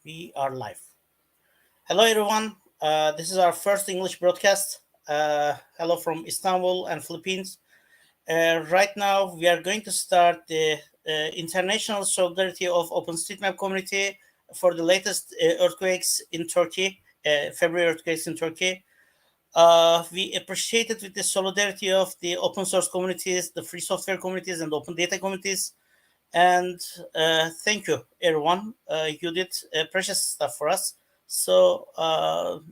We are live. Hello, everyone. This is our first English broadcast. Hello from Istanbul and Philippines. Right now, we are going to start the international solidarity of OpenStreetMap community for the latest earthquakes in Turkey, February earthquakes in Turkey. We appreciate it with the solidarity of the open source communities, the free software communities, and open data communities. And thank you, everyone. You did precious stuff for us. So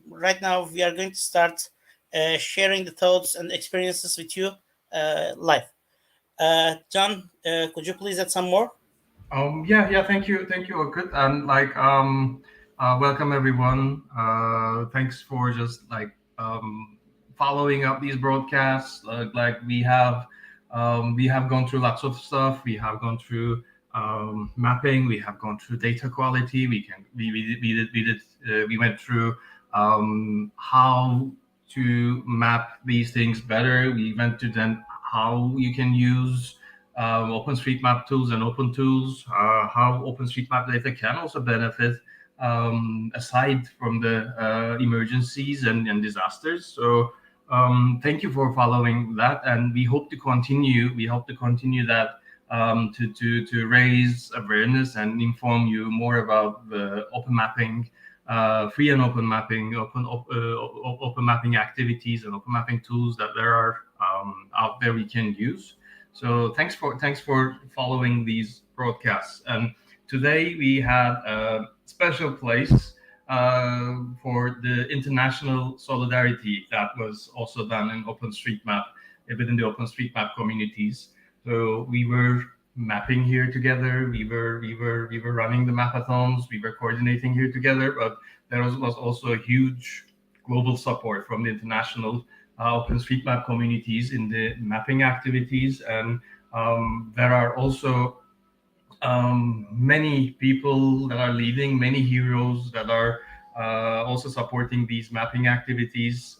right now we are going to start sharing the thoughts and experiences with you live. John, could you please add some more? Yeah. Thank you, Okut, and welcome everyone. Thanks for just following up these broadcasts. We have gone through lots of stuff. We have gone through mapping. We have gone through data quality. We went through how to map these things better. We went to then how you can use OpenStreetMap tools and open tools, how OpenStreetMap data can also benefit aside from the emergencies and disasters. So thank you for following that, and we hope to continue. We hope to continue that to raise awareness and inform you more about the open mapping, free and open mapping, open mapping activities and open mapping tools that there are out there we can use. So thanks for following these broadcasts. And today we had a special place for the international solidarity that was also done in OpenStreetMap within the OpenStreetMap communities. So we were mapping here together. We were running the mapathons. We were coordinating here together. But there was also a huge global support from the international OpenStreetMap communities in the mapping activities, and there are also many people that are leading, many heroes that are also supporting these mapping activities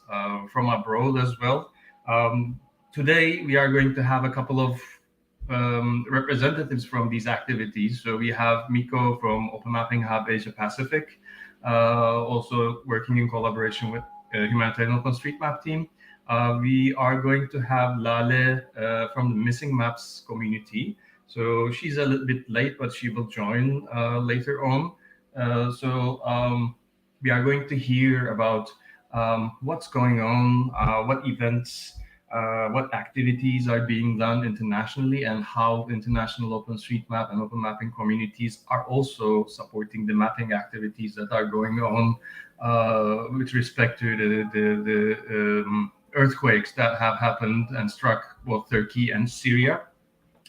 from abroad as well. Today, we are going to have a couple of representatives from these activities. So we have Miko from Open Mapping Hub Asia Pacific, also working in collaboration with Humanitarian OpenStreetMap team. We are going to have Lale from the Missing Maps community. So she's a little bit late, but she will join later on. We are going to hear about what's going on, what events, what activities are being done internationally, and how international OpenStreetMap and open mapping communities are also supporting the mapping activities that are going on with respect to the earthquakes that have happened and struck both Turkey and Syria.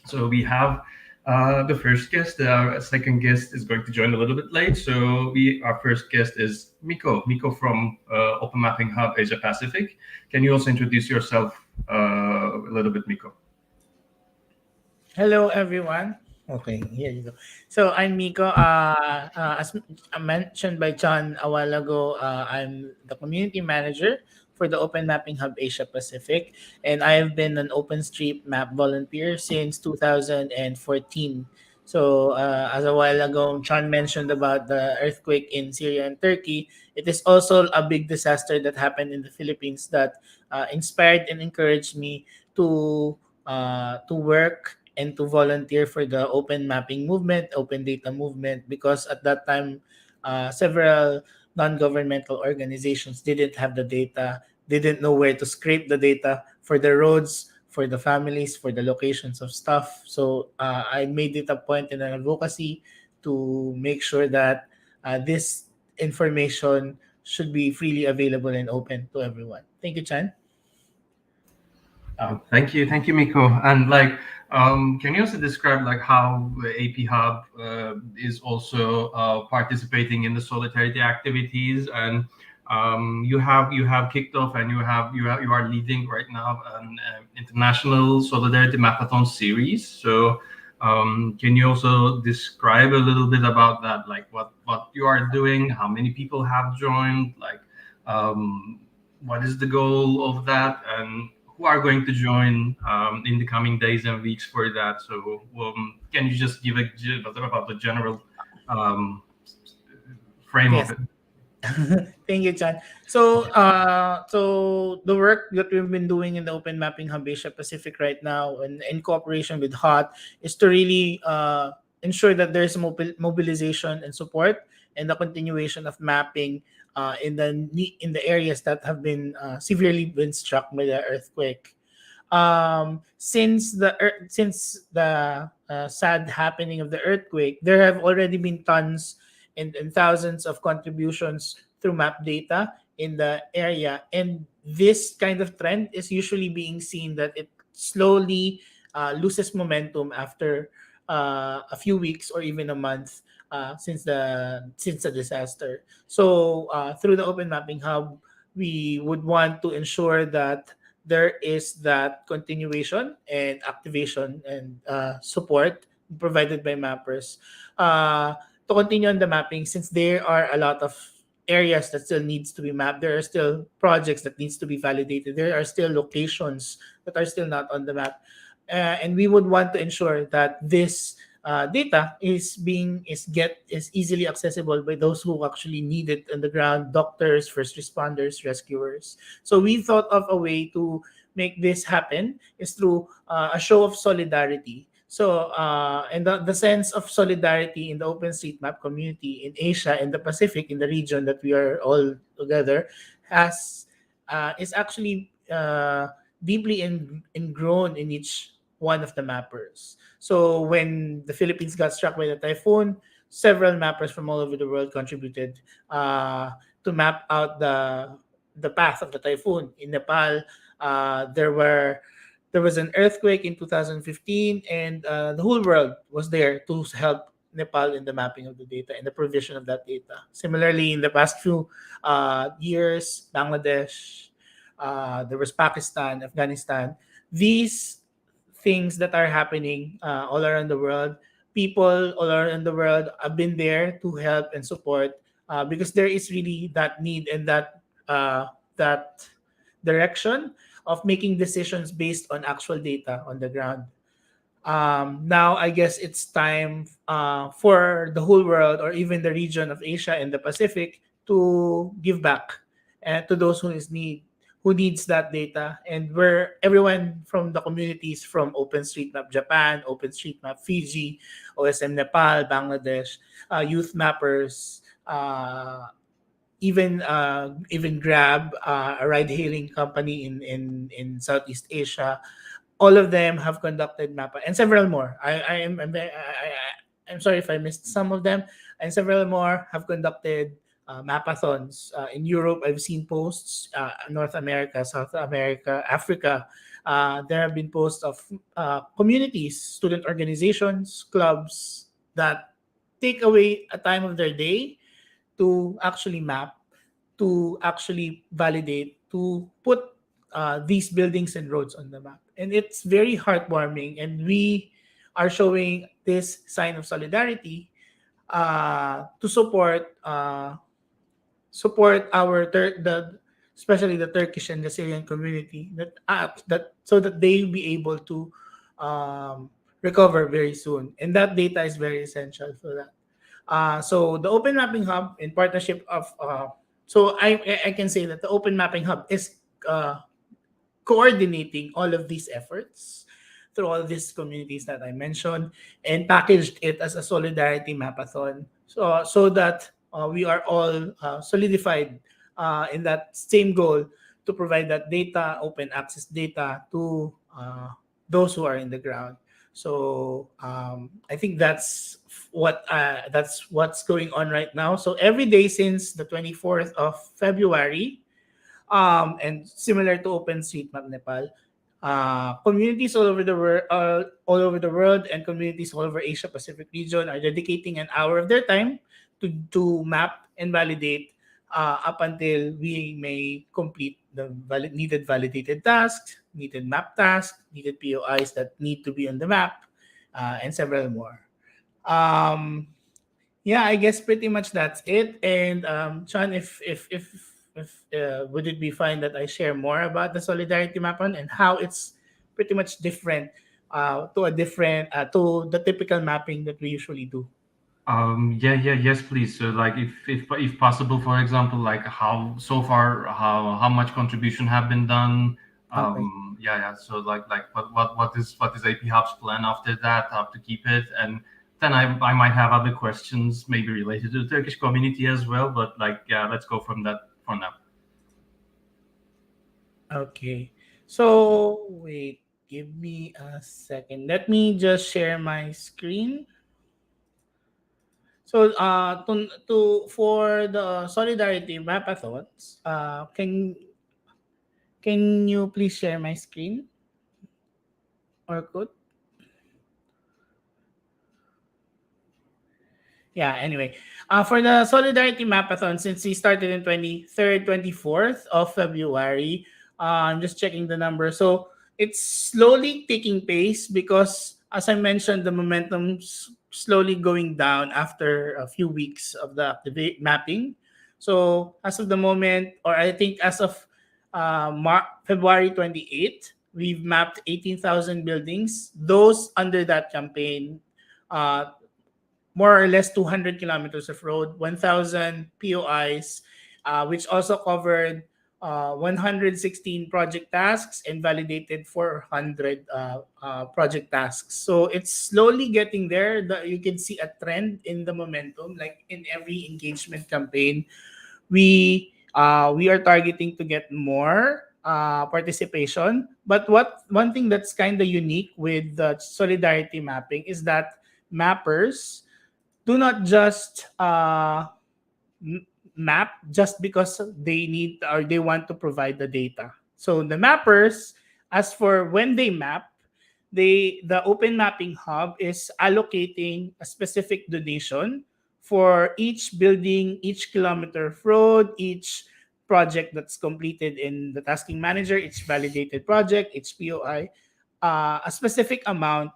So we have the first guest. Our second guest is going to join a little bit late. So our first guest is Miko from Open Mapping Hub Asia Pacific. Can you also introduce yourself a little bit, Miko? Hello, everyone. Okay, here you go. So I'm Miko. As mentioned by John a while ago, I'm the community manager for the Open Mapping Hub Asia Pacific, and I have been an OpenStreetMap volunteer since 2014. So as a while ago, John mentioned about the earthquake in Syria and Turkey. It is also a big disaster that happened in the Philippines that inspired and encouraged me to work and to volunteer for the open mapping movement, open data movement, because at that time, several non-governmental organizations didn't have the data, didn't know where to scrape the data for the roads, for the families, for the locations of stuff. So I made it a point in an advocacy to make sure that this information should be freely available and open to everyone. Thank you, Chan. Thank you, Miko. And can you also describe how the AP Hub is also participating in the solidarity activities? And you have kicked off, and you are leading right now an international solidarity mapathon series. So can you also describe a little bit about that, like what you are doing, how many people have joined, what is the goal of that, and who are going to join in the coming days and weeks for that? So can you just give a bit about the general frame Yes. of it. Thank you, Chan. So the work that we've been doing in the Open Mapping Hub Asia Pacific right now, and in cooperation with HOT, is to really ensure that there's mobilization and support and the continuation of mapping in the areas that have been severely been struck by the earthquake. Since the sad happening of the earthquake, there have already been tons and thousands of contributions through map data in the area, and this kind of trend is usually being seen that it slowly loses momentum after a few weeks or even a month since the disaster. So through the Open Mapping Hub, we would want to ensure that there is that continuation and activation and support provided by mappers to continue on the mapping, since there are a lot of areas that still needs to be mapped. There are still projects that needs to be validated. There are still locations that are still not on the map, and we would want to ensure that this data is easily accessible by those who actually need it on the ground: doctors, first responders, rescuers. So we thought of a way to make this happen is through a show of solidarity. So, and the sense of solidarity in the OpenStreetMap community in Asia and the Pacific, in the region that we are all together, has is actually deeply ingrown in each one of the mappers. So when the Philippines got struck by the typhoon, several mappers from all over the world contributed to map out the path of the typhoon. In Nepal, there was an earthquake in 2015, and the whole world was there to help Nepal in the mapping of the data and the provision of that data. Similarly, in the past few years, Bangladesh, there was Pakistan, Afghanistan. These things that are happening all around the world, people all around the world have been there to help and support because there is really that need and that direction of making decisions based on actual data on the ground. Now, I guess it's time for the whole world, or even the region of Asia and the Pacific, to give back and to those who needs that data, and where everyone from the communities from OpenStreetMap Japan, OpenStreetMap Fiji, OSM Nepal, Bangladesh, youth mappers, even Grab, a ride-hailing company in Southeast Asia, all of them have conducted MAPA, and several more. I'm sorry if I missed some of them, and several more have conducted mapathons. In Europe, I've seen posts. North America, South America, Africa. There have been posts of communities, student organizations, clubs that take away a time of their day to actually map, to actually validate, to put these buildings and roads on the map. And it's very heartwarming. And we are showing this sign of solidarity to support especially the Turkish and the Syrian community, that so that they'll be able to recover very soon. And that data is very essential for that. So the Open Mapping Hub, in partnership of so I can say that the Open Mapping Hub is coordinating all of these efforts through all these communities that I mentioned, and packaged it as a solidarity mapathon, so that we are all solidified in that same goal to provide that data, open access data, to those who are in the ground. So I think that's what's going on right now. So every day since the 24th of February, and similar to OpenStreetMap Nepal, communities all over the world, and communities all over Asia Pacific region are dedicating an hour of their time to map and validate up until we may complete the needed validated tasks, needed map tasks, needed POIs that need to be on the map, and several more. Yeah, I guess pretty much that's it. And Sean, if would it be fine that I share more about the solidarity mapping and how it's pretty much different to the typical mapping that we usually do? Yes, please. So, like, if possible, for example, like how so far, how much contribution have been done. Okay. Yeah. So, like, what is AP Hub's plan after that? How to keep it, and then I might have other questions, maybe related to the Turkish community as well. But like, yeah, let's go from that for now. Okay. So wait, give me a second. Let me just share my screen. So to for the solidarity mapathons, can you please share my screen or code? Yeah, anyway. For the Solidarity Mapathon, since we started in 23rd, 24th of February, I'm just checking the number. So it's slowly taking pace because, as I mentioned, the momentum's slowly going down after a few weeks of the mapping. So as of the moment, or I think as of February 28th, we've mapped 18,000 buildings. Those under that campaign, more or less 200 kilometers of road, 1,000 POIs, which also covered 116 project tasks and validated 400 project tasks. So it's slowly getting there. You can see a trend in the momentum. Like in every engagement campaign, we are targeting to get more participation. But one thing that's kind of unique with the solidarity mapping is that mappers do not just map just because they need or they want to provide the data. So the mappers, as for when they map, the Open Mapping Hub is allocating a specific donation for each building, each kilometer of road, each project that's completed in the tasking manager, each validated project, each POI, a specific amount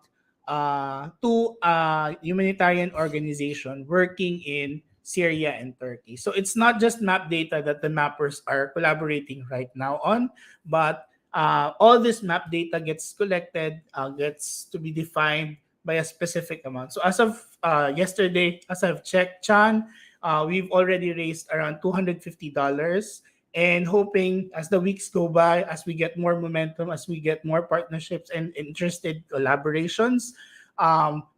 to a humanitarian organization working in Syria and Turkey. So it's not just map data that the mappers are collaborating right now on, but all this map data gets collected, gets to be defined by a specific amount. So as of yesterday, as I've checked, Chan, we've already raised around $250 and hoping as the weeks go by, as we get more momentum, as we get more partnerships and interested collaborations,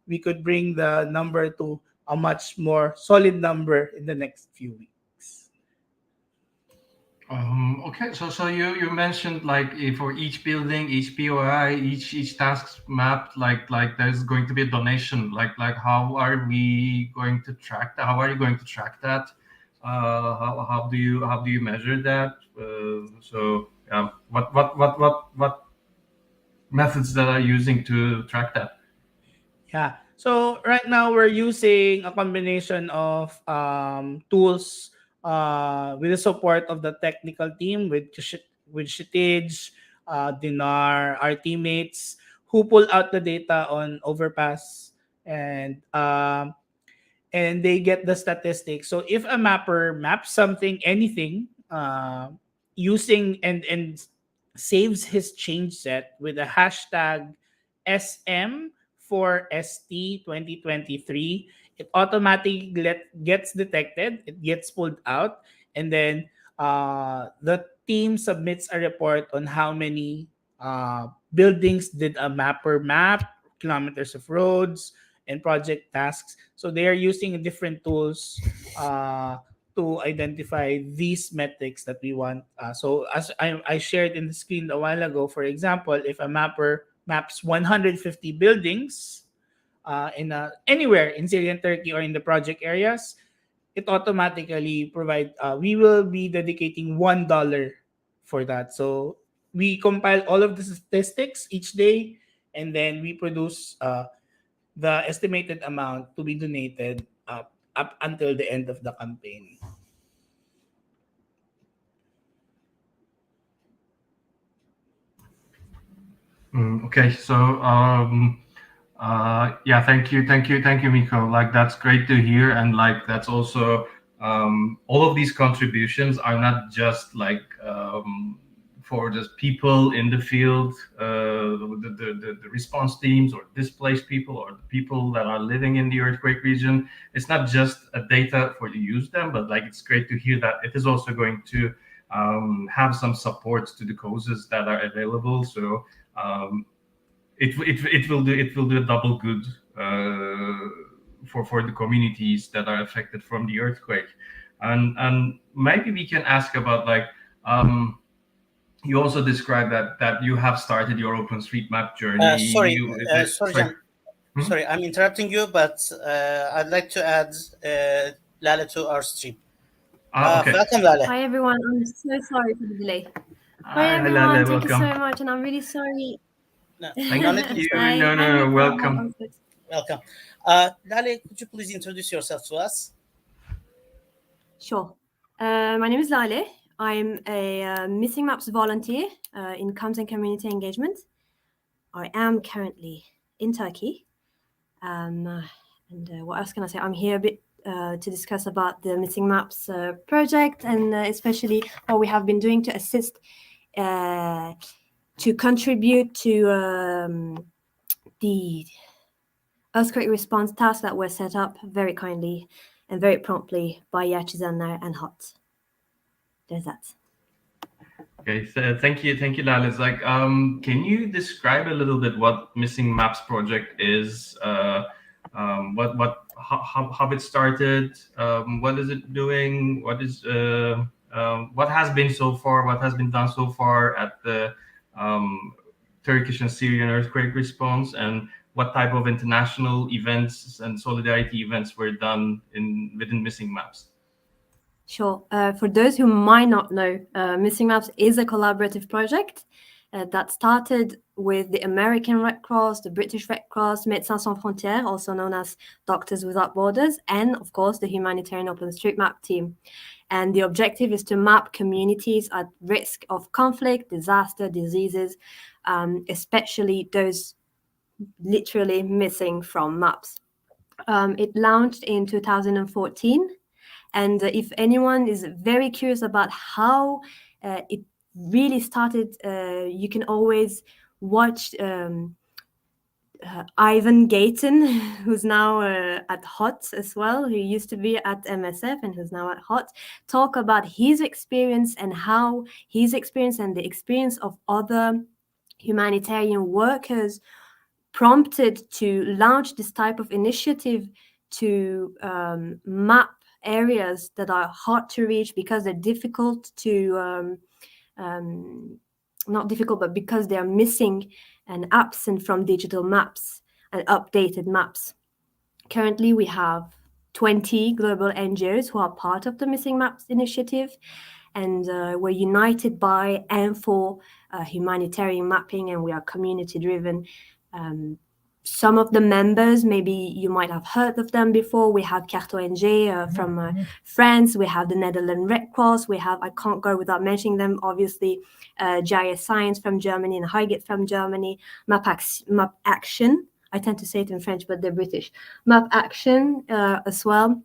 we could bring the number to a much more solid number in the next few weeks. Okay, so you mentioned like for each building, each POI, each task mapped, like there's going to be a donation. Like how are we going to track that? How are you going to track that? How do you measure that? So what methods that are using to track that? Yeah. So right now we're using a combination of tools with the support of the technical team with Shitij, Dinar, our teammates who pull out the data on overpass and they get the statistics. So if a mapper maps something, anything, using and saves his change set with a hashtag SM for ST 2023, it automatically gets detected, it gets pulled out, and then the team submits a report on how many buildings did a mapper map, kilometers of roads, and project tasks. So they are using different tools to identify these metrics that we want. So as I shared in the screen a while ago, for example, if a mapper maps 150 buildings anywhere in Syria and Turkey or in the project areas, it automatically provide. We will be dedicating $1 for that. So we compile all of the statistics each day, and then we produce the estimated amount to be donated up until the end of the campaign. Okay, so yeah, thank you, Miko. Like that's great to hear, and like that's also all of these contributions are not just like for just people in the field, the response teams, or displaced people, or the people that are living in the earthquake region. It's not just a data for you to use them, but like it's great to hear that it is also going to have some support to the causes that are available. So it will do a double good for the communities that are affected from the earthquake. And maybe we can ask about like you also described that you have started your OpenStreetMap journey. Sorry, Sorry. Jan. Sorry, I'm interrupting you, but I'd like to add Lale to our stream. Okay. Welcome, Lale. Hi everyone, I'm so sorry for the delay. Hi Hi, everyone, Lale, thank you welcome. so much, and I'm really sorry. Thank you. Hi, No, hi, welcome. Welcome. Lale, could you please introduce yourself to us? Sure. My name is Lale. I'm a Missing Maps volunteer in comms and community engagement. I am currently in Turkey. And what else can I say? I'm here a bit to discuss about the Missing Maps project, and especially what we have been doing to assist, to contribute to the earthquake response tasks that were set up very kindly and very promptly by Yachizana and Hot. There's that. Okay, so thank you, Lale. It's like, can you describe a little bit what Missing Maps project is? How it started? What is it doing? What has been so far? What has been done so far at the Turkish and Syrian earthquake response, and what type of international events and solidarity events were done within Missing Maps? Sure. For those who might not know, Missing Maps is a collaborative project that started with the American Red Cross, the British Red Cross, Médecins Sans Frontières, also known as Doctors Without Borders, and of course the humanitarian OpenStreetMap team. And the objective is to map communities at risk of conflict, disaster, diseases, especially those literally missing from maps. It launched in 2014. And if anyone is very curious about how it really started, you can always watch Ivan Gayton, who's now at HOT as well, who used to be at MSF and who's now at HOT, talk about his experience and how his experience and the experience of other humanitarian workers prompted to launch this type of initiative to map areas that are hard to reach because they're difficult to not difficult, but because they are missing and absent from digital maps and updated maps. Currently, we have 20 global NGOs who are part of the Missing Maps initiative, and we're united by and for humanitarian mapping, and we are community driven. Some of the members, maybe you might have heard of them before. We have Carte ONG from France. We have the Netherlands Red Cross. We have, I can't go without mentioning them, obviously, GIS Science from Germany and Highgate from Germany, Map Action. I tend to say it in French, but they're British. Map Action as well.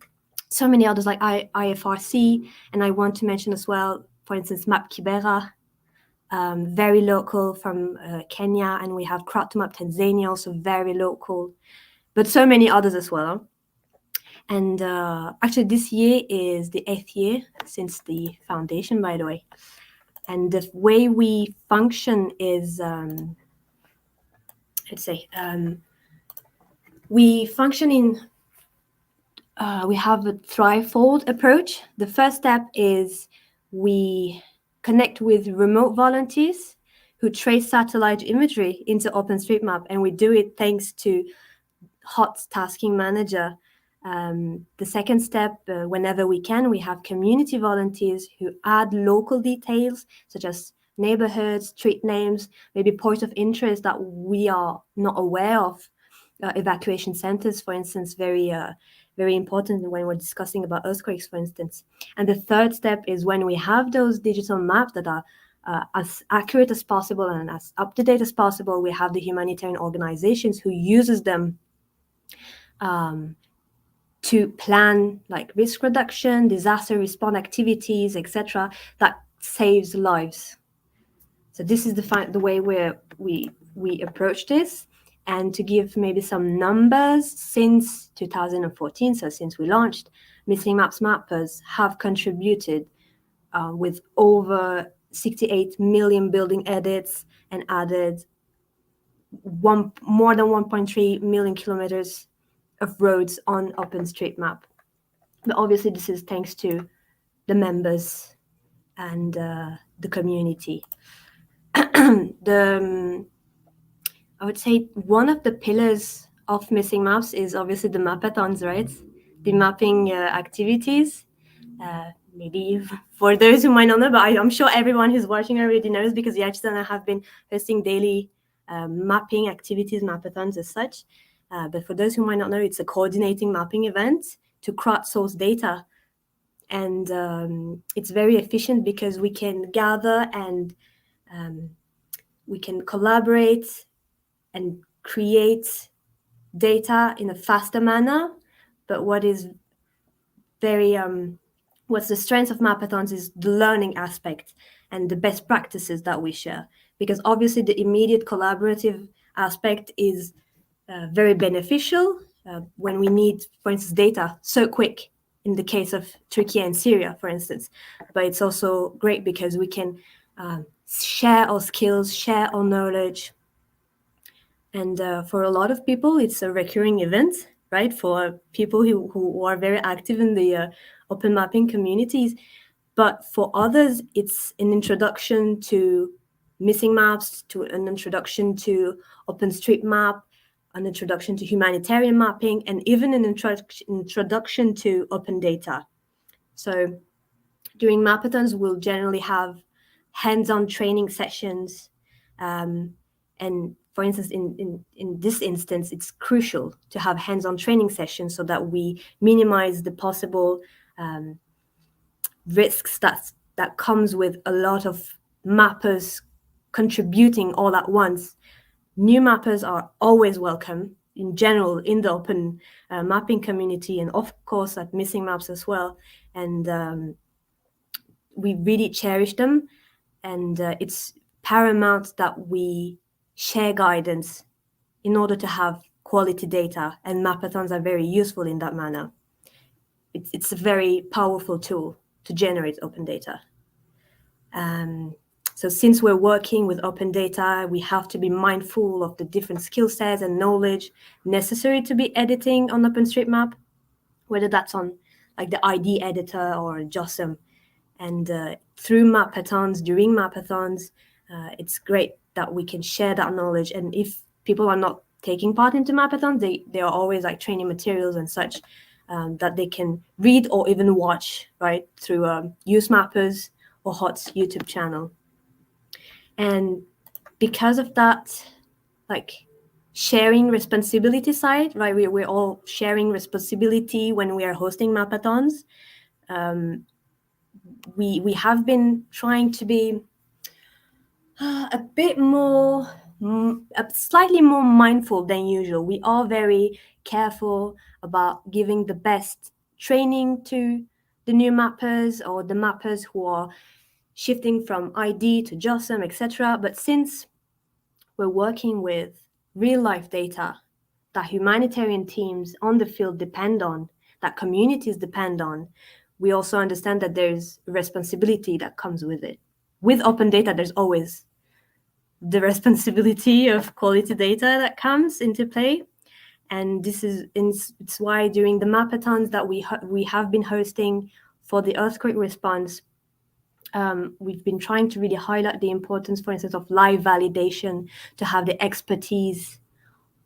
So many others like IFRC. And I want to mention as well, for instance, Map Kibera. Very local from Kenya, and we have Map Tanzania, also very local, but so many others as well. And actually this year is the 8th year since the foundation, by the way. And the way we function is, we function in, we have a threefold approach. The first step is we connect with remote volunteers who trace satellite imagery into OpenStreetMap, and we do it thanks to HOT's tasking manager. The second step, whenever we can, we have community volunteers who add local details such as neighborhoods, street names, maybe points of interest that we are not aware of. Evacuation centers, for instance, very important when we're discussing about earthquakes, for instance. And the third step is when we have those digital maps that are as accurate as possible and as up-to-date as possible, we have the humanitarian organizations who uses them to plan like risk reduction, disaster response activities, etc., that saves lives. So this is the way we approach this. And to give maybe some numbers, since 2014, so since we launched, Missing Maps Mappers have contributed with over 68 million building edits and added more than 1.3 million kilometers of roads on OpenStreetMap. But obviously this is thanks to the members and the community. I would say one of the pillars of Missing Maps is obviously the mapathons, right? The mapping activities. Maybe for those who might not know, but I'm sure everyone who's watching already knows, because Yachis and I have been hosting daily mapping activities, mapathons as such. But for those who might not know, it's a coordinating mapping event to crowdsource data. And it's very efficient because we can gather and we can collaborate and create data in a faster manner. But what is very what's the strength of mapathons is the learning aspect and the best practices that we share, because obviously the immediate collaborative aspect is very beneficial when we need, for instance, data so quick in the case of Turkey and Syria, for instance. But it's also great because we can share our skills, share our knowledge. And for a lot of people, it's a recurring event, right? For people who are very active in the open mapping communities. But for others, it's an introduction to missing maps, to an introduction to OpenStreetMap, an introduction to humanitarian mapping, and even an introduction to open data. So during mapathons, we'll generally have hands-on training sessions. And for instance, in this instance, it's crucial to have hands-on training sessions so that we minimize the possible risks that comes with a lot of mappers contributing all at once. New mappers are always welcome in general in the open mapping community, and of course at Missing Maps as well. And we really cherish them, and it's paramount that we share guidance in order to have quality data, and mapathons are very useful in that manner. It's a very powerful tool to generate open data. So since we're working with open data, we have to be mindful of the different skill sets and knowledge necessary to be editing on OpenStreetMap, whether that's on like the ID editor or JOSM. And through mapathons, during mapathons, it's great that we can share that knowledge. And if people are not taking part into mapathons, they are always like training materials and such that they can read or even watch, right, through Use Mappers or HOT's YouTube channel. And because of that, like sharing responsibility side, right, we're all sharing responsibility when we are hosting mapathons. We have been trying to be a bit more, slightly more mindful than usual. We are very careful about giving the best training to the new mappers or the mappers who are shifting from ID to JOSM, etc. But since we're working with real life data that humanitarian teams on the field depend on, that communities depend on, we also understand that there's responsibility that comes with it. With open data, there's always the responsibility of quality data that comes into play. And it's why during the mapathons that we have been hosting for the earthquake response, we've been trying to really highlight the importance, for instance, of live validation, to have the expertise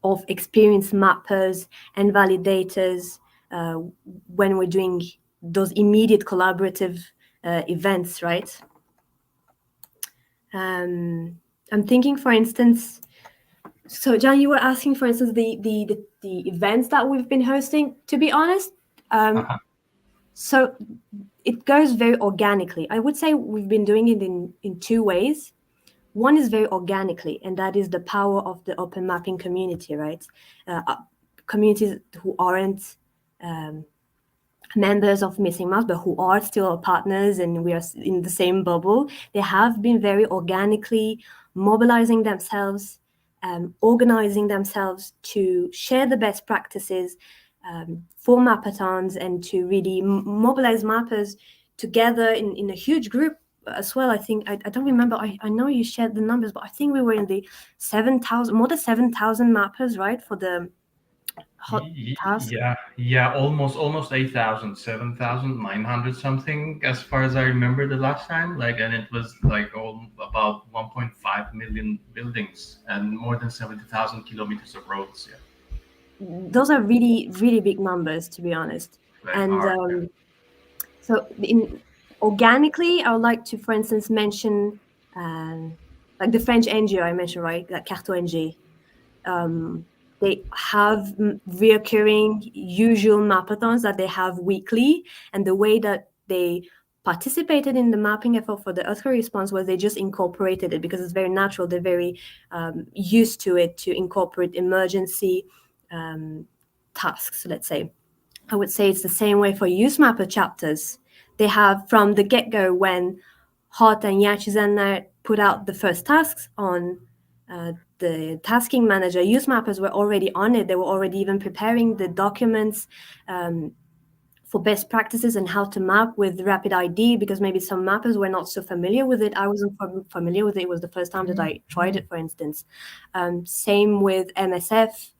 of experienced mappers and validators when we're doing those immediate collaborative events, right? I'm thinking, for instance, so John, you were asking, for instance, the events that we've been hosting. To be honest, so it goes very organically. I would say we've been doing it in two ways. One is very organically, and that is the power of the open mapping community, right? Communities who aren't members of Missing Maps, but who are still our partners and we are in the same bubble, they have been very organically mobilizing themselves, organizing themselves to share the best practices for mapathons and to really mobilize mappers together in a huge group as well. I think, I don't remember, I know you shared the numbers, but I think we were in the 7,000, more than 7,000 mappers, right, for the hot task? Yeah, almost 8,000, 7,900 something, as far as I remember the last time. Like, and it was like about 1.5 million buildings and more than 70,000 kilometers of roads. Yeah, those are really, really big numbers, to be honest. So organically, I would like to, for instance, mention like the French NGO I mentioned, right, like Carto NG. They have reoccurring usual mapathons that they have weekly, and the way that they participated in the mapping effort for the earthquake response was they just incorporated it because it's very natural. They're very used to it, to incorporate emergency tasks, let's say. I would say it's the same way for Youth Mapper chapters. They have, from the get-go, when Hot and Yachizanar put out the first tasks on the tasking manager, Youth Mappers were already on it. They were already even preparing the documents for best practices and how to map with Rapid ID, because maybe some mappers were not so familiar with it. I wasn't familiar with it. It was the first time that I tried it, for instance. Same with MSF.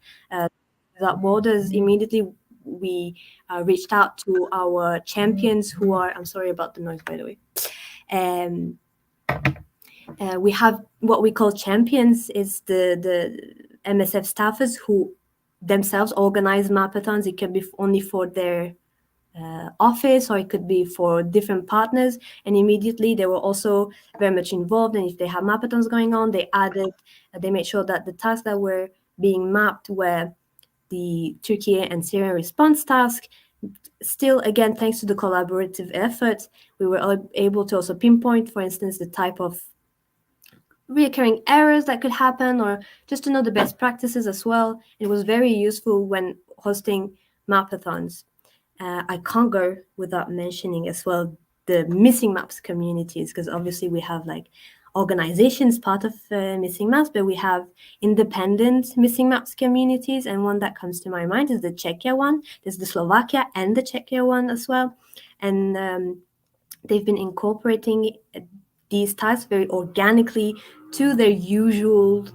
Without Borders, immediately we reached out to our champions who are, I'm sorry about the noise, by the way. We have what we call champions, is the MSF staffers who themselves organize mapathons. It can be only for their office, or it could be for different partners, and immediately they were also very much involved. And if they have mapathons going on, they made sure that the tasks that were being mapped were the Turkey and Syrian response task. Still, again, thanks to the collaborative effort, we were able to also pinpoint, for instance, the type of recurring errors that could happen, or just to know the best practices as well. It was very useful when hosting mapathons. I can't go without mentioning as well the Missing Maps communities, because obviously we have like organizations part of Missing Maps, but we have independent Missing Maps communities, and one that comes to my mind is the Czechia one. There's the Slovakia and the Czechia one as well, and they've been incorporating these tasks very organically to their usual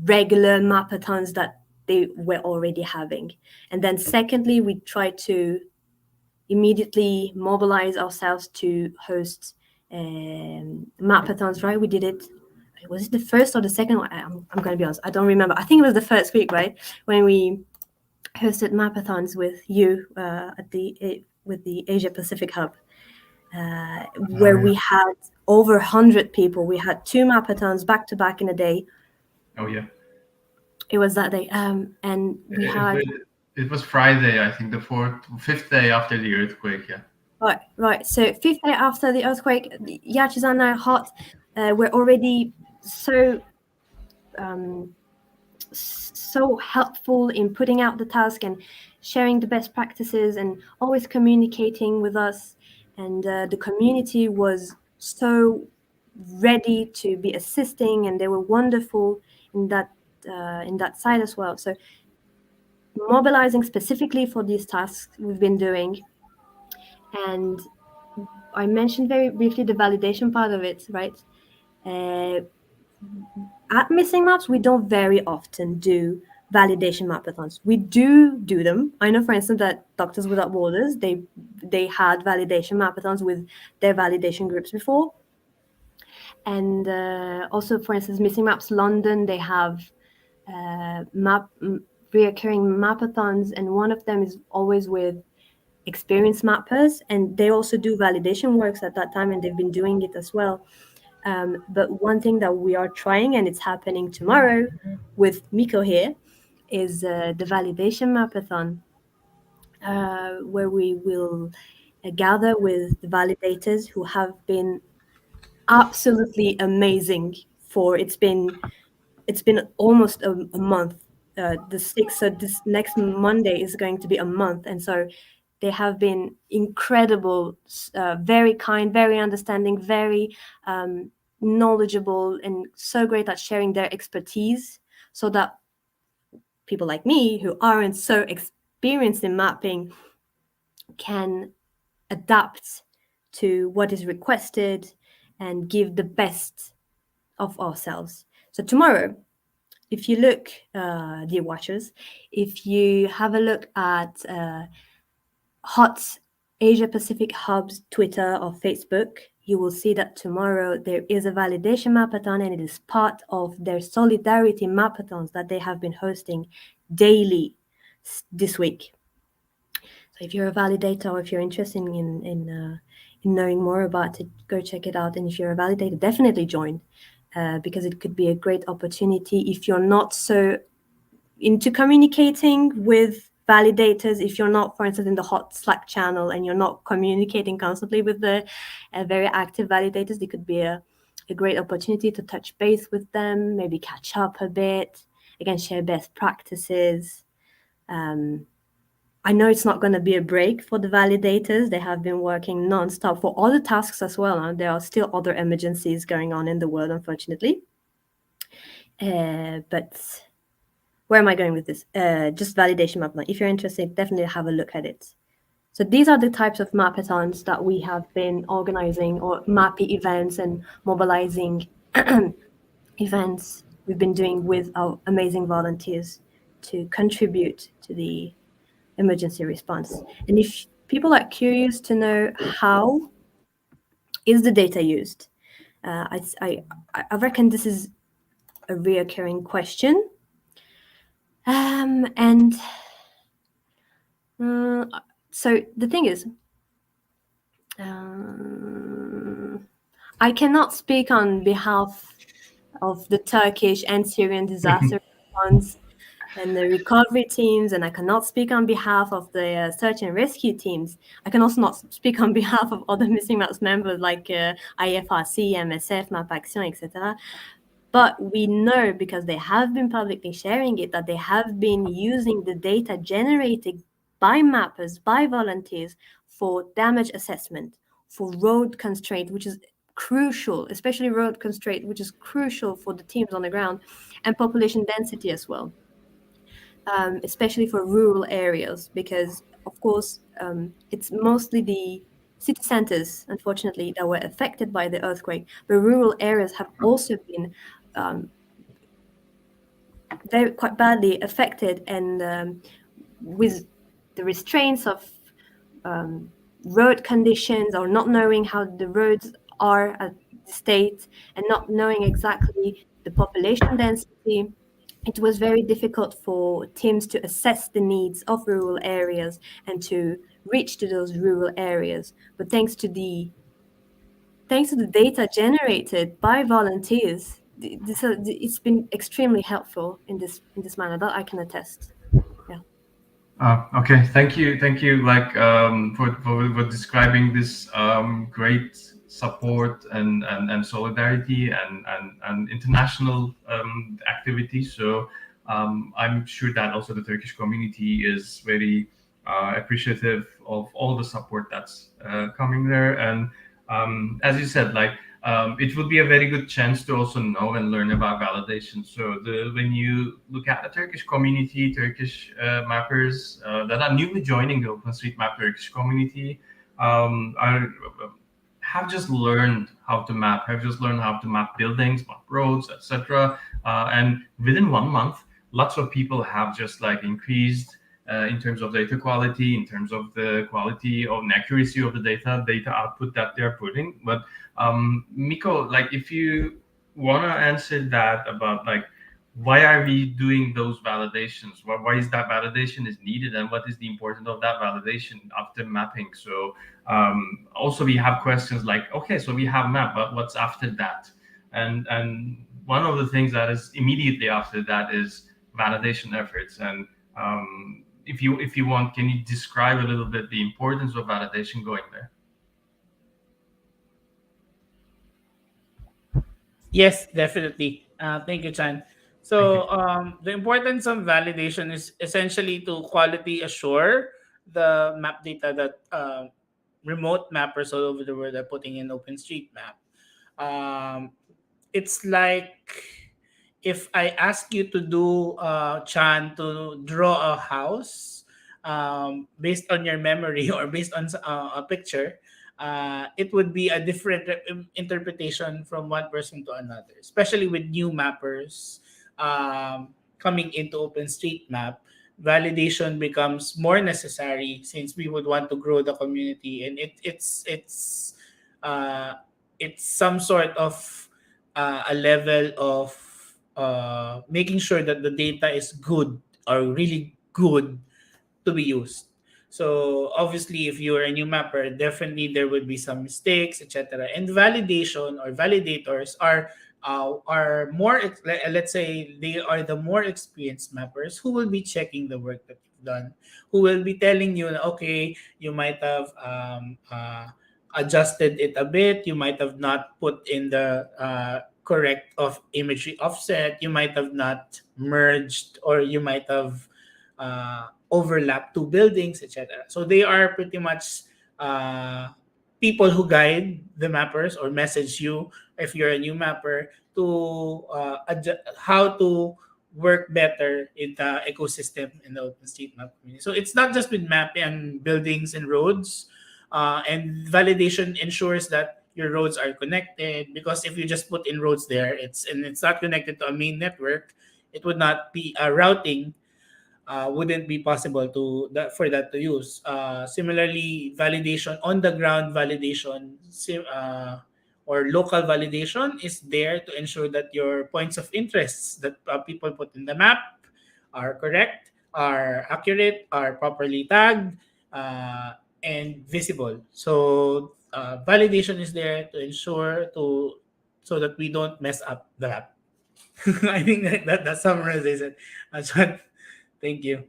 regular mapathons that they were already having. And then secondly, we try to immediately mobilize ourselves to host mapathons, right? We did it. Was it the first or the second one? I'm going to be honest, I don't remember. I think it was the first week, right, when we hosted mapathons with you with the Asia Pacific Hub, where we had over 100 people. We had 2 mapathons back to back in a day. Oh yeah. It was that day, and we had. It was Friday, I think, the 5th day after the earthquake. Yeah. Right. So 5th day after the earthquake, Yachizan and Hot were already so helpful in putting out the task and sharing the best practices and always communicating with us. And the community was so ready to be assisting, and they were wonderful in that side as well. So mobilizing specifically for these tasks we've been doing. And I mentioned very briefly the validation part of it, right? At Missing Maps, we don't very often do validation mapathons. We do them. I know, for instance, that Doctors Without Borders, they had validation mapathons with their validation groups before. And also, for instance, Missing Maps London, they have reoccurring mapathons, and one of them is always with experienced mappers, and they also do validation works at that time, and they've been doing it as well. But one thing that we are trying, and it's happening tomorrow with Miko here, is the validation mapathon, where we will gather with the validators who have been absolutely amazing. It's been almost a month the 6th, so this next Monday is going to be a month. And so they have been incredible, very kind, very understanding, very knowledgeable, and so great at sharing their expertise, so that people like me who aren't so experienced in mapping can adapt to what is requested and give the best of ourselves. So tomorrow, if you look, dear watchers, if you have a look at hot Asia Pacific hubs, Twitter or Facebook, you will see that tomorrow there is a validation mapathon, and it is part of their solidarity mapathons that they have been hosting daily this week. So if you're a validator, or if you're interested in knowing more about it, go check it out. And if you're a validator, definitely join, because it could be a great opportunity. If you're not so into communicating with validators, if you're not, for instance, in the hot Slack channel and you're not communicating constantly with the very active validators, it could be a great opportunity to touch base with them, maybe catch up a bit, again, share best practices. I know it's not going to be a break for the validators. They have been working non-stop for other tasks as well. And there are still other emergencies going on in the world, unfortunately. But where am I going with this? Just validation mapathon. If you're interested, definitely have a look at it. So these are the types of mapathons that we have been organizing, or MAPI events and mobilizing events we've been doing with our amazing volunteers to contribute to the emergency response. And if people are curious to know how is the data used, I reckon this is a reoccurring question. So the thing is, I cannot speak on behalf of the Turkish and Syrian disaster response and the recovery teams, and I cannot speak on behalf of the search and rescue teams. I can also not speak on behalf of other Missing Maps members like IFRC, MSF, Map Action, etc. But we know, because they have been publicly sharing it, that they have been using the data generated by mappers, by volunteers, for damage assessment, for road constraint, which is crucial, especially road constraint, which is crucial for the teams on the ground, and population density as well, especially for rural areas, because, of course, it's mostly the city centers, unfortunately, that were affected by the earthquake, but rural areas have also been very quite badly affected, and with the restraints of road conditions, or not knowing how the roads are at the state, and not knowing exactly the population density, it was very difficult for teams to assess the needs of rural areas and to reach to those rural areas. But thanks to the data generated by volunteers, it's been extremely helpful in this manner. That I can attest. Yeah. Okay, thank you, like for describing this great support and solidarity and international activity. So I'm sure that also the Turkish community is very appreciative of all the support that's coming there. And as you said, like it would be a very good chance to also know and learn about validation. So when you look at the Turkish community, Turkish mappers that are newly joining the OpenStreetMap Turkish community have just learned how to map, buildings, map roads, etc. And within 1 month, lots of people have just like increased in terms of data quality, in terms of the quality of and accuracy of the data output that they're putting. But Miko, like if you want to answer that about like why are we doing those validations? Why is that validation is needed, and what is the importance of that validation after mapping? So also we have questions like, okay, so we have map, but what's after that? And one of the things that is immediately after that is validation efforts. And if you want, can you describe a little bit the importance of validation going there? Yes, definitely. Thank you, Chan. So the importance of validation is essentially to quality assure the map data that remote mappers all over the world are putting in OpenStreetMap. It's like if I ask you to do, Chan, to draw a house based on your memory or based on a picture, it would be a different interpretation from one person to another, especially with new mappers coming into OpenStreetMap. Validation becomes more necessary since we would want to grow the community, and uh, it's some sort of a level of making sure that the data is good or really good to be used. So obviously, if you are a new mapper, definitely there would be some mistakes, etc. And validation or validators are more let's say they are the more experienced mappers who will be checking the work that you've done, who will be telling you, okay, you might have adjusted it a bit, you might have not put in the correct of imagery offset, you might have not merged, or you might have overlap two buildings, etc. So they are pretty much people who guide the mappers or message you if you're a new mapper to how to work better in the ecosystem in the OpenStreetMap community. So it's not just with mapping and buildings and roads, and validation ensures that your roads are connected, because if you just put in roads there, it's not connected to a main network, it would not be routing wouldn't be possible for that to use. Similarly, validation on the ground validation or local validation is there to ensure that your points of interest that people put in the map are correct, are accurate, are properly tagged, and visible. So validation is there to ensure so that we don't mess up the map. I think that summarizes it. So, thank you.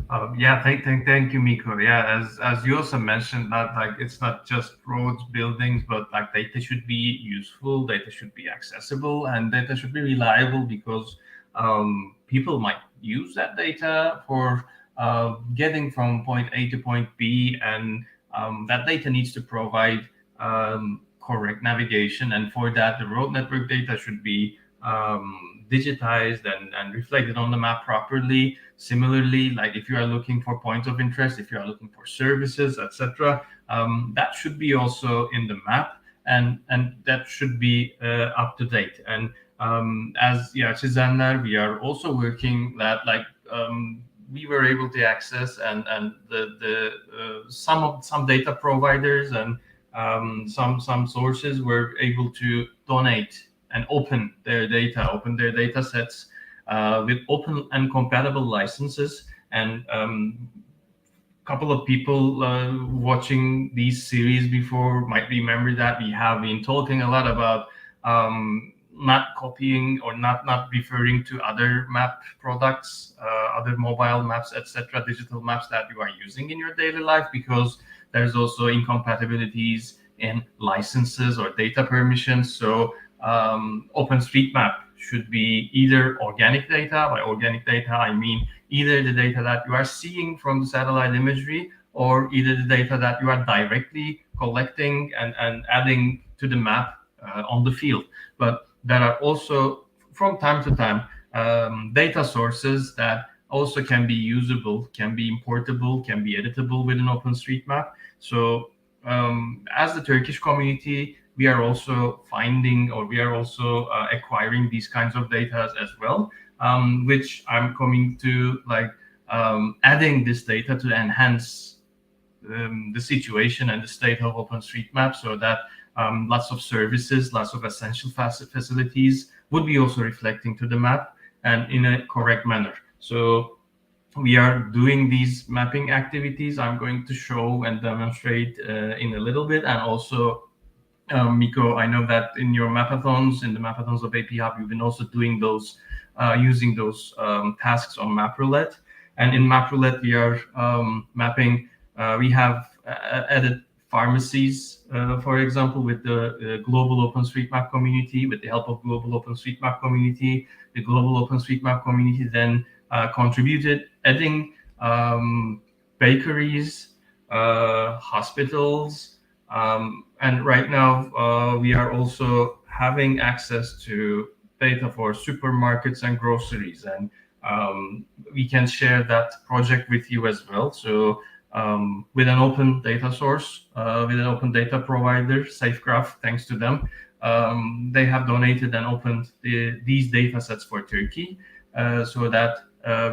Thank you, Miko. Yeah, as you also mentioned that like it's not just roads, buildings, but like data should be useful, data should be accessible, and data should be reliable, because people might use that data for getting from point A to point B, and that data needs to provide correct navigation, and for that the road network data should be digitized and reflected on the map properly. Similarly, like if you are looking for points of interest, if you are looking for services, etc., that should be also in the map, and that should be up to date. And as Çizenler, we are also working that like we were able to access and the some data providers and some sources were able to donate and open their data sets with open and compatible licenses. And couple of people watching these series before might remember that we have been talking a lot about not copying or not referring to other map products, other mobile maps, etc., digital maps that you are using in your daily life, because there's also incompatibilities in licenses or data permissions. So OpenStreetMap should be either organic data. By organic data, I mean either the data that you are seeing from the satellite imagery, or either the data that you are directly collecting and adding to the map on the field. But there are also, from time to time, data sources that also can be usable, can be importable, can be editable within OpenStreetMap. So as the Turkish community, we are also finding, or we are also acquiring these kinds of data as well, which I'm coming to like adding this data to enhance the situation and the state of OpenStreetMap, so that lots of services, lots of essential facilities would be also reflecting to the map and in a correct manner. So we are doing these mapping activities. I'm going to show and demonstrate in a little bit. And also, Miko, I know that in your mapathons, in the mapathons of AP Hub, you've been also doing those, using those tasks on MapRoulette. And in MapRoulette, we are mapping, we have added pharmacies, for example, with the global OpenStreetMap community, with the help of global OpenStreetMap community. The global OpenStreetMap community then contributed, adding bakeries, hospitals, and right now we are also having access to data for supermarkets and groceries, and we can share that project with you as well. So with an open data source, with an open data provider, SafeGraph, thanks to them, they have donated and opened these data sets for Turkey, so that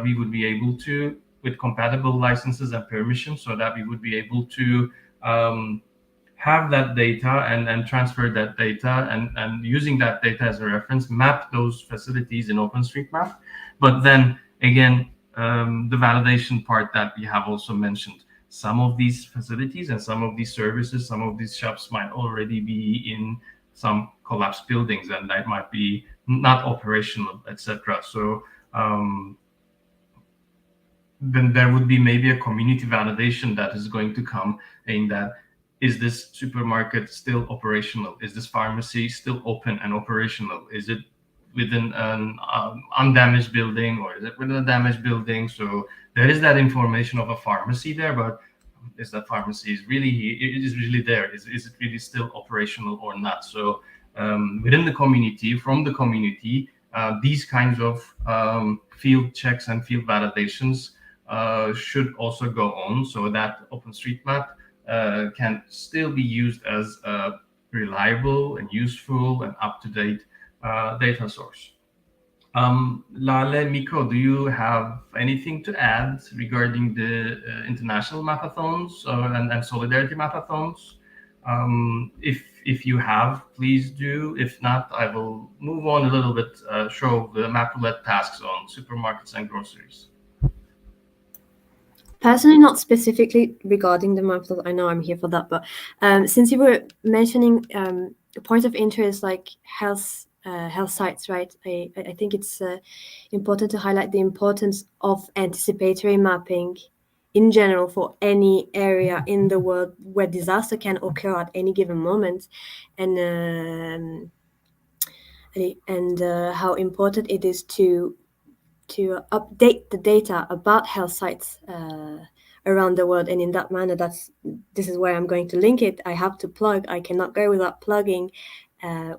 we would be able to, with compatible licenses and permissions, so that we would be able to have that data and transfer that data, and using that data as a reference, map those facilities in OpenStreetMap. But then again, the validation part that we have also mentioned, some of these facilities and some of these services, some of these shops might already be in some collapsed buildings, and that might be not operational, etc. So then there would be maybe a community validation that is going to come in that, is this supermarket still operational? Is this pharmacy still open and operational? Is it within an undamaged building, or is it within a damaged building? So there is that information of a pharmacy there, but is that pharmacy is really there? Is it really still operational or not? So within the community, from the community, these kinds of field checks and field validations should also go on, so that OpenStreetMap can still be used as a reliable and useful and up-to-date data source. Lale, Miko, do you have anything to add regarding the international mapathons and solidarity mapathons? If you have, please do. If not, I will move on a little bit, show the map roulette tasks on supermarkets and groceries. Personally, not specifically regarding the mapathon. I know I'm here for that, but since you were mentioning points of interest like health sites, right? I think it's important to highlight the importance of anticipatory mapping in general for any area in the world where disaster can occur at any given moment, and how important it is to update the data about health sites around the world. And in that manner, this is where I'm going to link it. I have to plug. I cannot go without plugging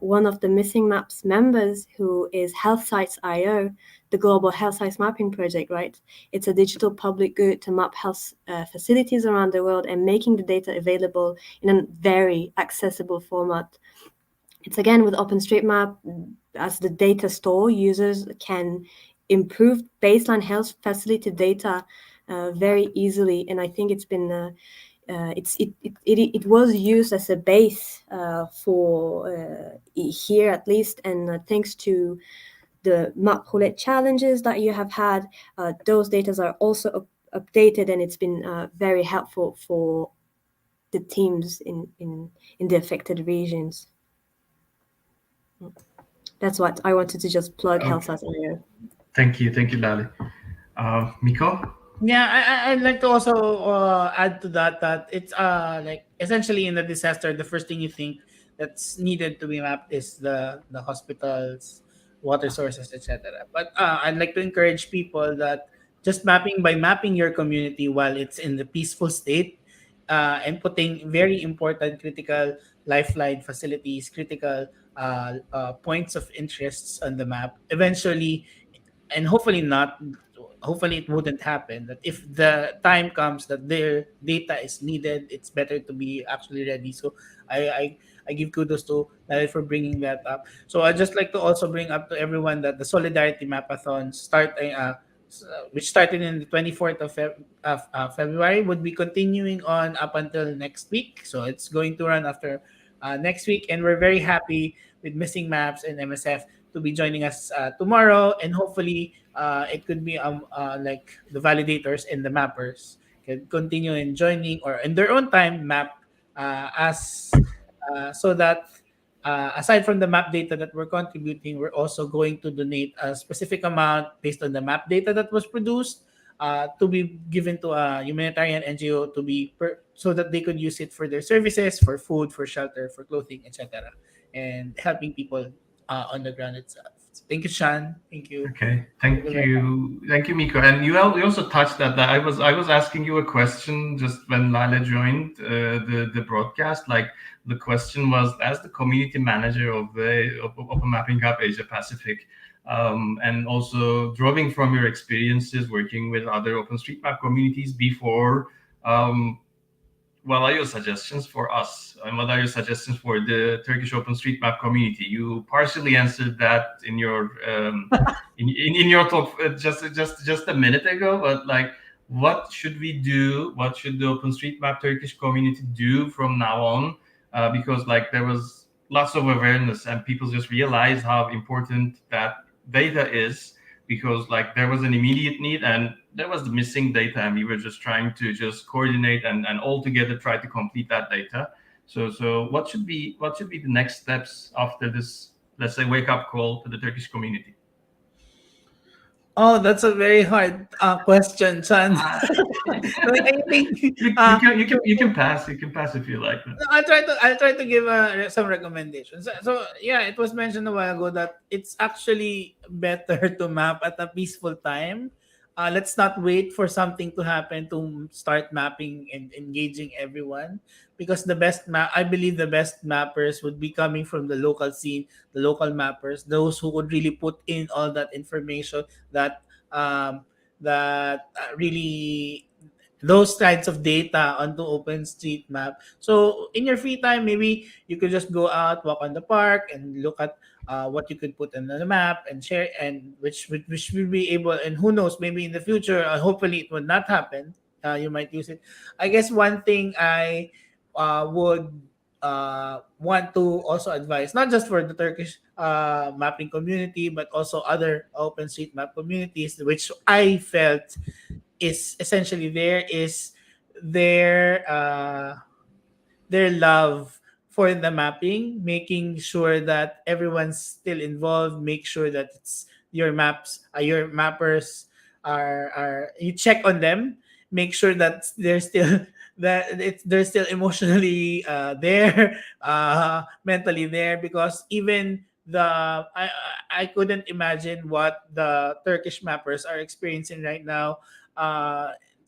one of the Missing Maps members, who is Health Sites IO, the global health sites mapping project, right? It's a digital public good to map health facilities around the world and making the data available in a very accessible format. It's again with OpenStreetMap as the data store, users can improve baseline health facility data very easily, and I think it's been it was used as a base for here at least, and thanks to the map roulette challenges that you have had, those data are also updated, and it's been very helpful for the teams in the affected regions. That's what I wanted to just plug. Health as IO. Thank you, Lale. Miko? Yeah, I'd like to also add to that it's like essentially in the disaster, the first thing you think that's needed to be mapped is the hospitals, water sources, etc. But I'd like to encourage people that just by mapping your community while it's in the peaceful state, and putting very important critical lifeline facilities, critical points of interests on the map, eventually, and hopefully it wouldn't happen, that if the time comes that their data is needed, it's better to be actually ready. So I give kudos to Larry for bringing that up. So I'd just like to also bring up to everyone that the Solidarity Mapathon which started in the 24th of February, would be continuing on up until next week. So it's going to run after next week, and we're very happy with Missing Maps and MSF to be joining us tomorrow, and hopefully it could be like the validators and the mappers can continue in joining or in their own time map so that aside from the map data that we're contributing, we're also going to donate a specific amount based on the map data that was produced to be given to a humanitarian NGO to be so that they could use it for their services, for food, for shelter, for clothing, etc., and helping people on the ground itself. So thank you, Sean. Thank you. Okay, thank you, Miko. And you also touched that I was asking you a question just when Lila joined the broadcast. Like the question was, as the community manager of the Open Mapping Hub Asia Pacific, and also drawing from your experiences working with other OpenStreetMap communities before. What are your suggestions for us, and what are your suggestions for the Turkish OpenStreetMap community? You partially answered that in your in your talk just a minute ago, but like, what should we do? What should the OpenStreetMap Turkish community do from now on? Because like there was lots of awareness, and people just realized how important that data is, because like there was an immediate need and there was the missing data, and we were just trying to just coordinate and all together try to complete that data. So what should be the next steps after this, let's say, wake up call to the Turkish community? Oh, that's a very hard question, Chan. I think You can pass. You can pass if you like. I'll try to give some recommendations. So yeah, it was mentioned a while ago that it's actually better to map at a peaceful time. Let's not wait for something to happen to start mapping and engaging everyone, because I believe the best mappers would be coming from the local scene, the local mappers, those who would really put in all that information that really those kinds of data onto OpenStreetMap. So in your free time, maybe you could just go out, walk on the park, and look at what you could put on the map and share, and which will be able. And who knows, maybe in the future, hopefully it will not happen. You might use it. I guess one thing I would want to also advise, not just for the Turkish mapping community, but also other OpenStreetMap communities, which I felt is essentially there, is their love for the mapping, making sure that everyone's still involved, make sure that it's your mappers are you check on them, make sure that they're still they're still emotionally there, mentally there, because even I couldn't imagine what the Turkish mappers are experiencing right now.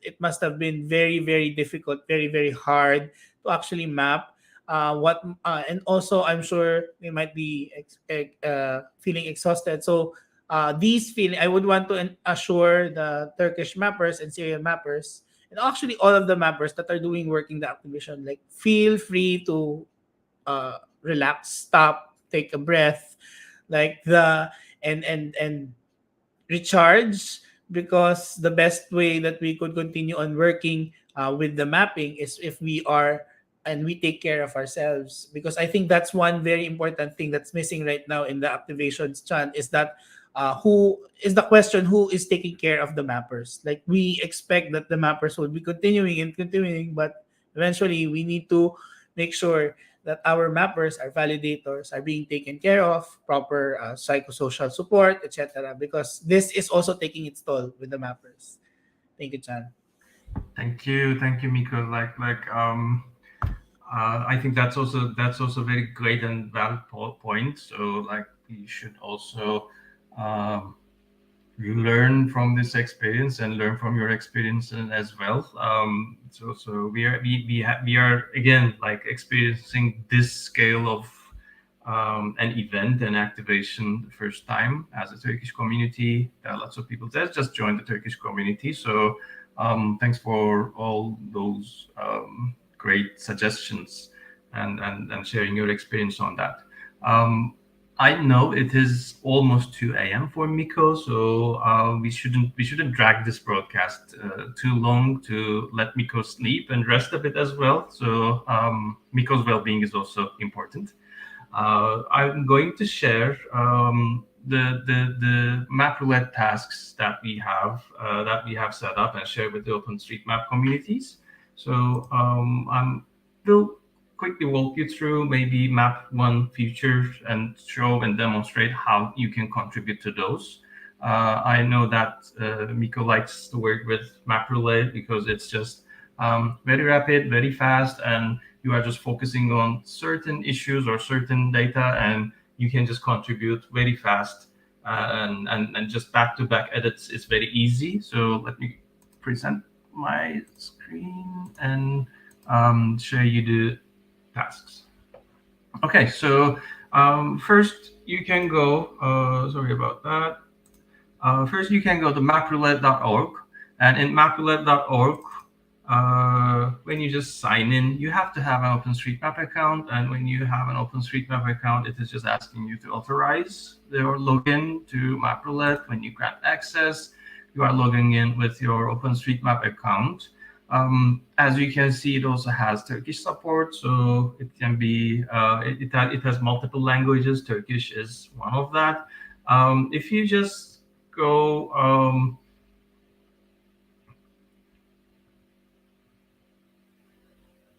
It must have been very, very difficult, very, very hard to actually map. And also I'm sure they might be feeling exhausted. So these feeling, I would want to assure the Turkish mappers and Syrian mappers, and actually all of the mappers that are doing working the activation, like, feel free to relax, stop, take a breath, like and recharge, because the best way that we could continue on working with the mapping is if we take care of ourselves. Because I think that's one very important thing that's missing right now in the activations, Chan, is that who is taking care of the mappers. Like, we expect that the mappers will be continuing, but eventually we need to make sure that our mappers, our validators, are being taken care of, proper psychosocial support, etc. Because this is also taking its toll with the mappers. Thank you, Chan. Thank you, Miko. I think that's also very great and valid point. So like, we should also learn from this experience and learn from your experience as well. So we are again like experiencing this scale of an event and activation the first time as a Turkish community. There are lots of people that just joined the Turkish community. So thanks for all those great suggestions and sharing your experience on that. I know it is almost 2 a.m. for Miko, so we shouldn't drag this broadcast too long, to let Miko sleep and rest a bit as well. So Miko's well-being is also important. I'm going to share the map roulette tasks that we have set up and share with the OpenStreetMap communities. So we'll quickly walk you through maybe map one feature and show and demonstrate how you can contribute to those. I know that Miko likes to work with MapRelay because it's just very rapid, very fast, and you are just focusing on certain issues or certain data, and you can just contribute very fast, and just back-to-back edits is very easy. So let me present my screen and show you the tasks. Okay, so first you can go, sorry about that. First you can go to maprelay.org, and in maprelay.org, when you just sign in, you have to have an OpenStreetMap account, and when you have an OpenStreetMap account, it is just asking you to authorize your login to MapRelay. When you grant access, you are logging in with your OpenStreetMap account. As you can see, it also has Turkish support, so it can be, it has multiple languages. Turkish is one of that. If you just go,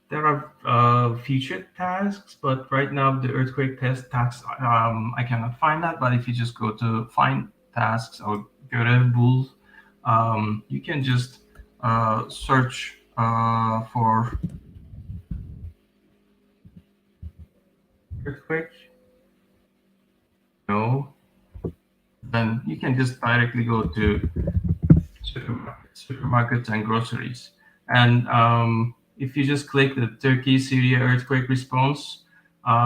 there are featured tasks, but right now the earthquake test task, I cannot find that. But if you just go to find tasks or görev bul, you can just search for earthquake. No, then you can just directly go to supermarkets and groceries. And if you just click the Turkey Syria earthquake response,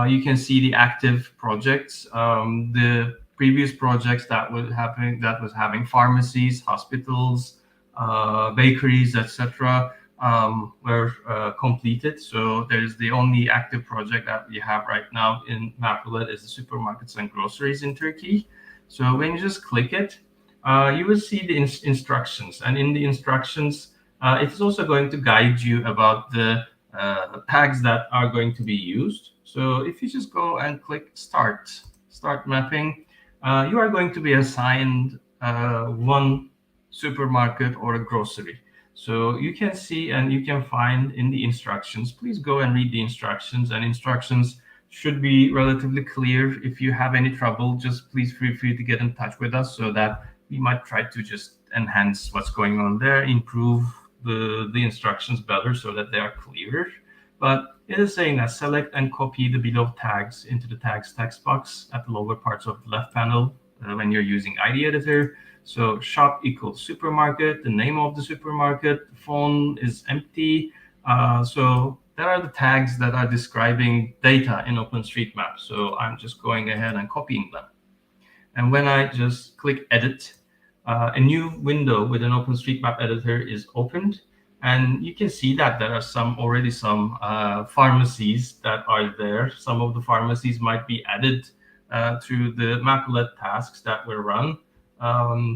you can see the active projects. The previous projects that was having pharmacies, hospitals, bakeries, etc., were completed. So there's the only active project that we have right now in MapRelay is the supermarkets and groceries in Turkey. So when you just click it, you will see the instructions, and in the instructions, it's also going to guide you about the tags that are going to be used. So if you just go and click start mapping, you are going to be assigned one supermarket or a grocery. So you can see and you can find in the instructions. Please go and read the instructions, and instructions should be relatively clear. If you have any trouble, just please feel free to get in touch with us so that we might try to just enhance what's going on there, improve the instructions better so that they are clearer. But it is saying that select and copy the below tags into the tags text box at the lower parts of the left panel when you're using ID editor. So shop equals supermarket, the name of the supermarket, phone is empty. So there are the tags that are describing data in OpenStreetMap. So I'm just going ahead and copying them. And when I just click edit, a new window with an OpenStreetMap editor is opened. And you can see that there are already some pharmacies that are there. Some of the pharmacies might be added through the MapRelay tasks that were run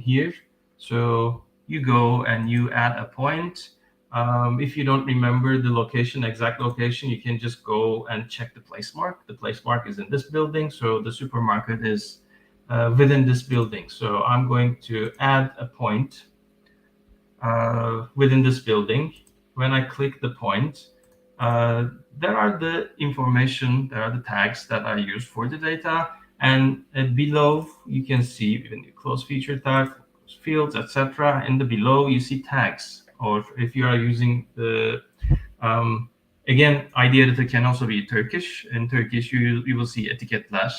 here. So you go and you add a point. If you don't remember the exact location, you can just go and check the place mark. The place mark is in this building, so the supermarket is within this building. So I'm going to add a point within this building. When I click the point, there are the information, there are the tags that are used for the data. And below, you can see when you close feature tag, fields, etc. In the below, you see tags. Or if you are using the, again, ID editor can also be Turkish. In Turkish, you will see etiketler.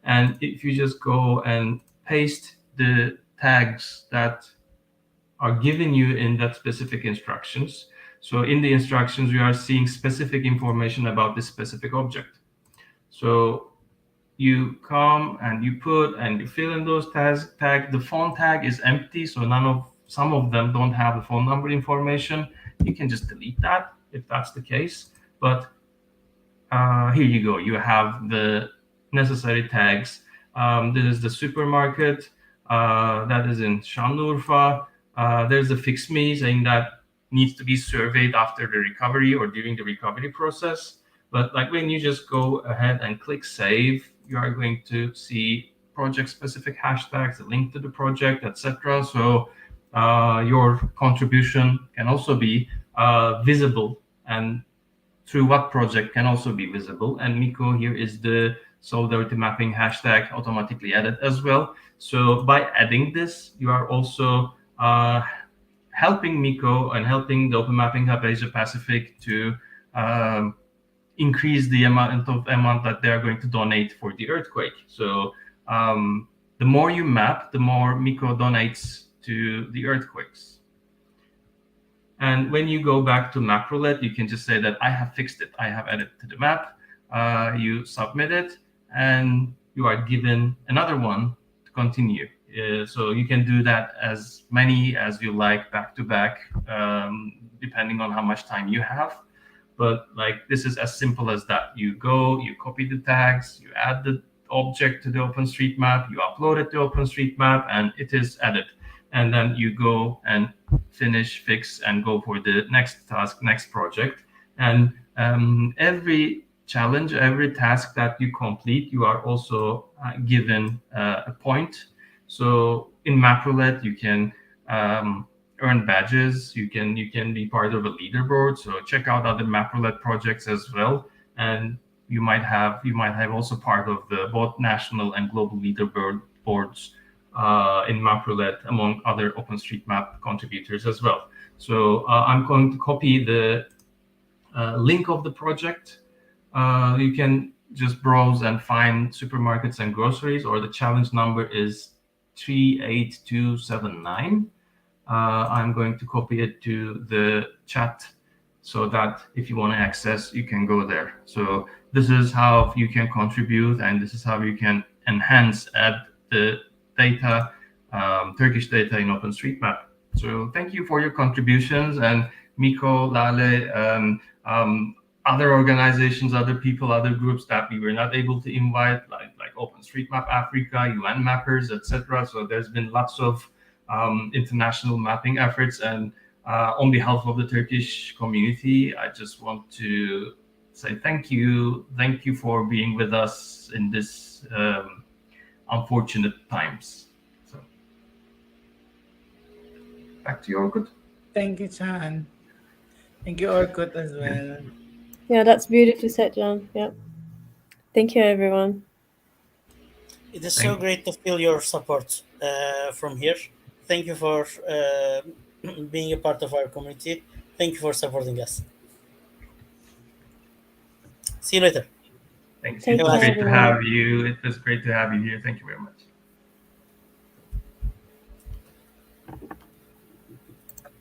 And if you just go and paste the tags that are given you in that specific instructions. So in the instructions, you are seeing specific information about this specific object. So you come and you put and you fill in those tags. The phone tag is empty, so some of them don't have the phone number information. You can just delete that if that's the case. But here you go. You have the necessary tags. This is the supermarket that is in Şanlıurfa. There's a fix me saying that needs to be surveyed after the recovery or during the recovery process. But like when you just go ahead and click save, you are going to see project-specific hashtags, a link to the project, etc. So your contribution can also be visible, and through what project can also be visible. And Miko here is the solidarity mapping hashtag automatically added as well. So by adding this, you are also helping Miko and helping the Open Mapping Hub Asia Pacific to increase the amount that they are going to donate for the earthquake. So the more you map, the more Miko donates to the earthquakes. And when you go back to MapRoulette, you can just say that I have fixed it. I have added to the map. You submit it, and you are given another one to continue. So you can do that as many as you like, back to back, depending on how much time you have. But like, this is as simple as that. You go, you copy the tags, you add the object to the OpenStreetMap, you upload it to OpenStreetMap, and it is added. And then you go and finish, fix, and go for the next task, next project. And every challenge, every task that you complete, you are also given a point. So in MapRoulette, you can earn badges. You can be part of a leaderboard. So check out other MapRoulette projects as well, and you might have also part of the both national and global leaderboards in MapRoulette, among other OpenStreetMap contributors as well. So I'm going to copy the link of the project. You can just browse and find supermarkets and groceries, or the challenge number is 38279. I'm going to copy it to the chat so that if you want to access, you can go there. So this is how you can contribute, and this is how you can enhance, add the data, Turkish data in OpenStreetMap. So thank you for your contributions, and Miko, Lale, other organizations, other people, other groups that we were not able to invite, like OpenStreetMap Africa, UN Mappers, etc. So there's been lots of international mapping efforts, and on behalf of the Turkish community, I just want to say thank you for being with us in this unfortunate times. So back to you, Orkut. Thank you, Chan. Thank you, Orkut, as well. Yeah, that's beautifully said, John. Yeah. Thank you, everyone. It is so great to feel your support from here. Thank you for being a part of our community. Thank you for supporting us. See you later. Thanks. Take It was care, great to everyone. have you. It was great to have you here. Thank you very much.